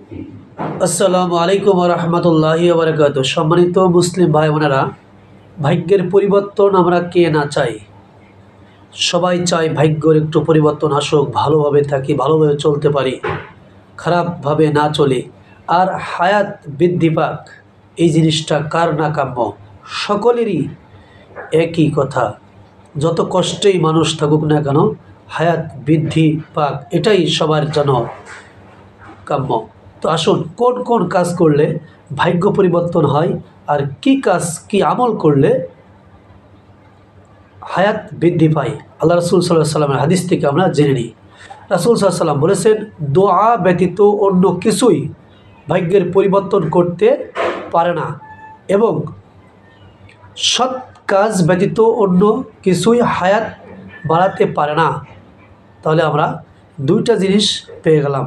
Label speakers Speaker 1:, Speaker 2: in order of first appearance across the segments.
Speaker 1: আসসালামু আলাইকুম ওয়া রাহমাতুল্লাহি ওয়া বারাকাতুহু। সম্মানিত মুসলিম ভাই বোনেরা, ভাগ্যের পরিবর্তন আমরা কে না চাই? সবাই চাই ভাগ্যের একটু পরিবর্তন আসুক, ভালোভাবে থাকি, ভালোভাবে চলতে পারি, খারাপভাবে না চলি, আর হায়াত বৃদ্ধি পাক। এই জিনিসটা কার না কাম্য? সকলেরই একই কথা। যত কষ্টেই মানুষ থাকুক না কেন, হায়াত বৃদ্ধি পাক, এটাই সবার জন্য কাম্য। তো আসুন, কোন কোন কাজ করলে ভাগ্য পরিবর্তন হয়, আর কি কাজ, কি আমল করলে হায়াত বৃদ্ধি পায়, আল্লাহ রাসূল সাল্লাল্লাহু আলাইহি ওয়াসাল্লামের হাদিস থেকে আমরা জেনে নিই। রাসূল সাল্লাল্লাহু আলাইহি ওয়াসাল্লাম বলেছেন, দোয়া ব্যতীত অন্য কিছুই ভাগ্যের পরিবর্তন করতে পারে না, এবং সৎ কাজ ব্যতীত অন্য কিছুই হায়াত বাড়াতে পারে না। তাহলে আমরা দুইটা জিনিস পেয়ে গেলাম।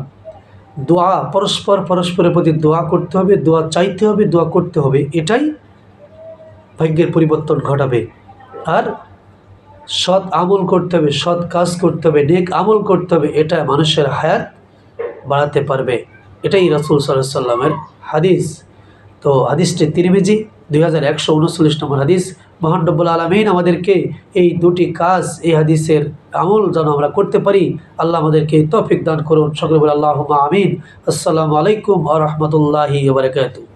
Speaker 1: দোয়া, পরস্পরের প্রতি দোয়া করতে হবে, দোয়া চাইতে হবে, দোয়া করতে হবে, এটাই ভাগ্যের পরিবর্তন ঘটাবে। আর সৎ আমল করতে হবে, সৎ কাজ করতে হবে, নেক আমল করতে হবে, এটা মানুষের হায়াত বাড়াতে পারবে। এটাই রাসূল সাল্লাল্লাহু আলাইহি ওয়াসাল্লামের হাদিস। তো হাদিসটি তিরমিজি 2139 নম্বর হাদিস। মহান রব্বুল আলামিন আমাদেরকে এই দুটি কাজ, এই হাদিসের আমল যেন আমরা করতে পারি, আল্লাহ আমাদেরকে তৌফিক দান করুন। সকলে বলে আল্লাহুম্মা আমিন। আসসালামু আলাইকুম ওয়া রাহমাতুল্লাহি ওয়া বারাকাতুহু।